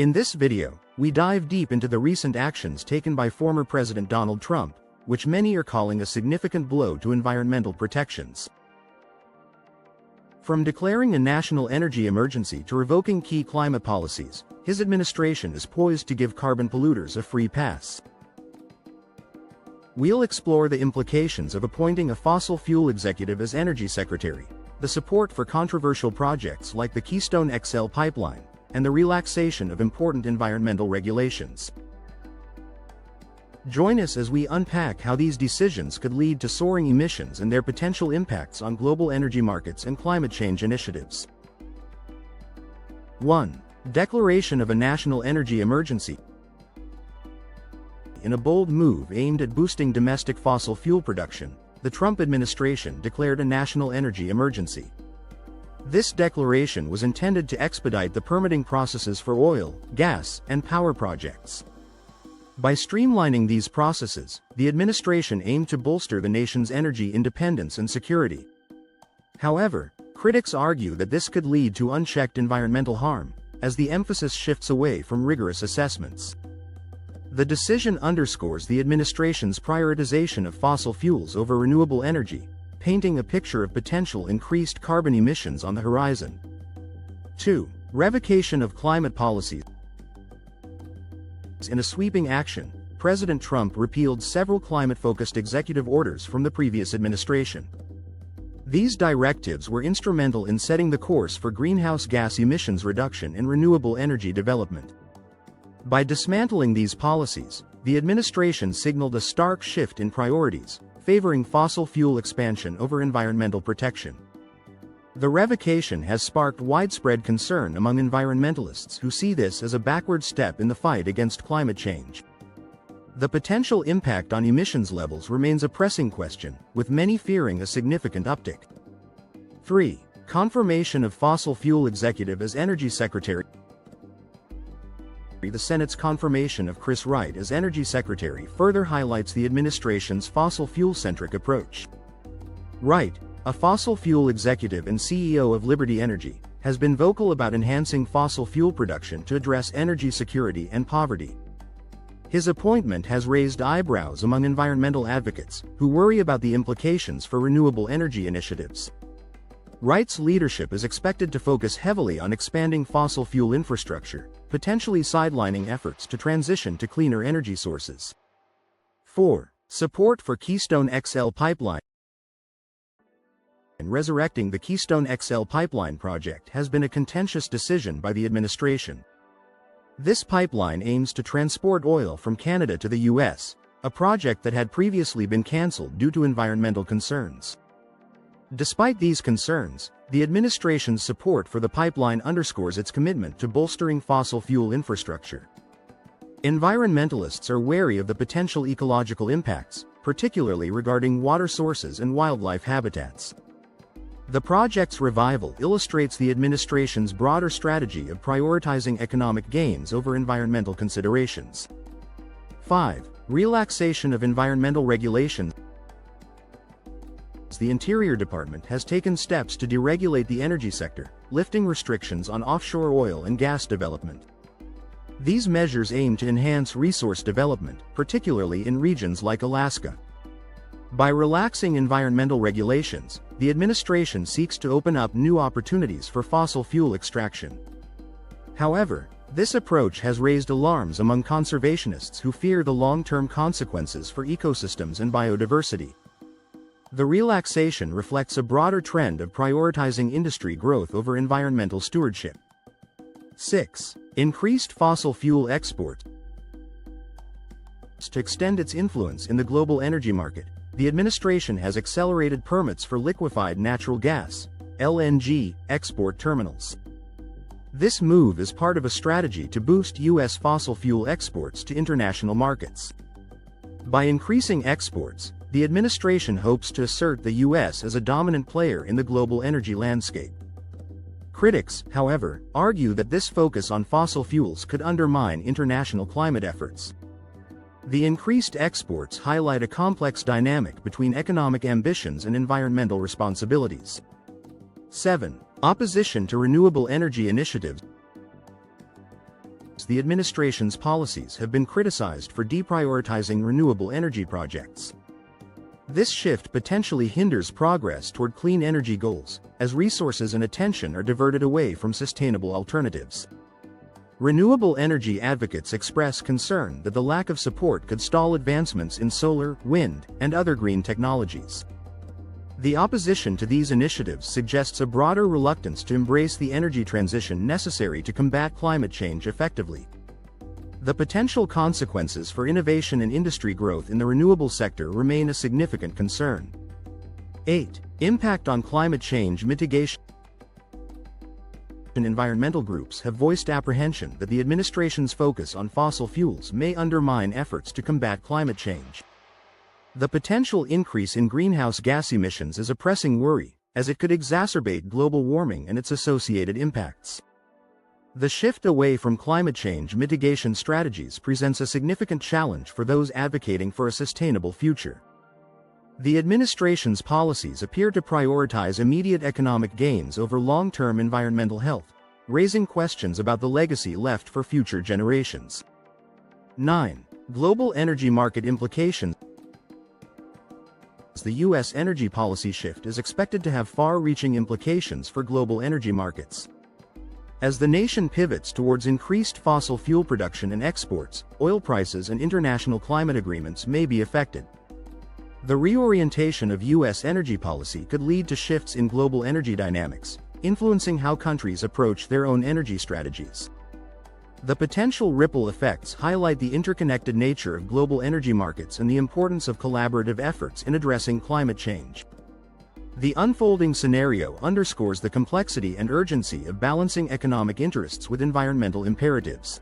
In this video, we dive deep into the recent actions taken by former President Donald Trump, which many are calling a significant blow to environmental protections. From declaring a national energy emergency to revoking key climate policies, his administration is poised to give carbon polluters a free pass. We'll explore the implications of appointing a fossil fuel executive as energy secretary, the support for controversial projects like the Keystone XL pipeline, and the relaxation of important environmental regulations. Join us as we unpack how these decisions could lead to soaring emissions and their potential impacts on global energy markets and climate change initiatives. 1. Declaration of a national energy emergency. In a bold move aimed at boosting domestic fossil fuel production, the Trump administration declared a national energy emergency. This declaration was intended to expedite the permitting processes for oil, gas, and power projects. By streamlining these processes, the administration aimed to bolster the nation's energy independence and security. However, critics argue that this could lead to unchecked environmental harm, as the emphasis shifts away from rigorous assessments. The decision underscores the administration's prioritization of fossil fuels over renewable energy, painting a picture of potential increased carbon emissions on the horizon. 2. Revocation of climate policies. In a sweeping action, President Trump repealed several climate-focused executive orders from the previous administration. These directives were instrumental in setting the course for greenhouse gas emissions reduction and renewable energy development. By dismantling these policies, the administration signaled a stark shift in priorities, favoring fossil fuel expansion over environmental protection. The revocation has sparked widespread concern among environmentalists who see this as a backward step in the fight against climate change. The potential impact on emissions levels remains a pressing question, with many fearing a significant uptick. 3. Confirmation of fossil fuel executive as energy secretary. The Senate's confirmation of Chris Wright as energy secretary further highlights the administration's fossil fuel-centric approach. Wright, a fossil fuel executive and CEO of Liberty Energy, has been vocal about enhancing fossil fuel production to address energy security and poverty. His appointment has raised eyebrows among environmental advocates, who worry about the implications for renewable energy initiatives. Wright's leadership is expected to focus heavily on expanding fossil fuel infrastructure, potentially sidelining efforts to transition to cleaner energy sources. 4. Support for Keystone XL pipeline. Resurrecting the Keystone XL pipeline project has been a contentious decision by the administration. This pipeline aims to transport oil from Canada to the U.S., a project that had previously been cancelled due to environmental concerns. Despite these concerns, the administration's support for the pipeline underscores its commitment to bolstering fossil fuel infrastructure. Environmentalists are wary of the potential ecological impacts, particularly regarding water sources and wildlife habitats. The project's revival illustrates the administration's broader strategy of prioritizing economic gains over environmental considerations. 5. Relaxation of environmental regulations. The Interior Department has taken steps to deregulate the energy sector, lifting restrictions on offshore oil and gas development. These measures aim to enhance resource development, particularly in regions like Alaska. By relaxing environmental regulations, the administration seeks to open up new opportunities for fossil fuel extraction. However, this approach has raised alarms among conservationists who fear the long-term consequences for ecosystems and biodiversity. The relaxation reflects a broader trend of prioritizing industry growth over environmental stewardship. 6. Increased fossil fuel exports. To extend its influence in the global energy market, the administration has accelerated permits for liquefied natural gas, LNG, export terminals. This move is part of a strategy to boost U.S. fossil fuel exports to international markets. By increasing exports, the administration hopes to assert the U.S. as a dominant player in the global energy landscape. Critics, however, argue that this focus on fossil fuels could undermine international climate efforts. The increased exports highlight a complex dynamic between economic ambitions and environmental responsibilities. 7. Opposition to renewable energy initiatives. The administration's policies have been criticized for deprioritizing renewable energy projects. This shift potentially hinders progress toward clean energy goals, as resources and attention are diverted away from sustainable alternatives. Renewable energy advocates express concern that the lack of support could stall advancements in solar, wind, and other green technologies. The opposition to these initiatives suggests a broader reluctance to embrace the energy transition necessary to combat climate change effectively. The potential consequences for innovation and industry growth in the renewable sector remain a significant concern. 8. Impact on climate change mitigation. Environmental groups have voiced apprehension that the administration's focus on fossil fuels may undermine efforts to combat climate change. The potential increase in greenhouse gas emissions is a pressing worry, as it could exacerbate global warming and its associated impacts. The shift away from climate change mitigation strategies presents a significant challenge for those advocating for a sustainable future. The administration's policies appear to prioritize immediate economic gains over long-term environmental health, raising questions about the legacy left for future generations. 9. Global energy market implications. The U.S. energy policy shift is expected to have far-reaching implications for global energy markets. As the nation pivots towards increased fossil fuel production and exports, oil prices and international climate agreements may be affected. The reorientation of U.S. energy policy could lead to shifts in global energy dynamics, influencing how countries approach their own energy strategies. The potential ripple effects highlight the interconnected nature of global energy markets and the importance of collaborative efforts in addressing climate change. The unfolding scenario underscores the complexity and urgency of balancing economic interests with environmental imperatives.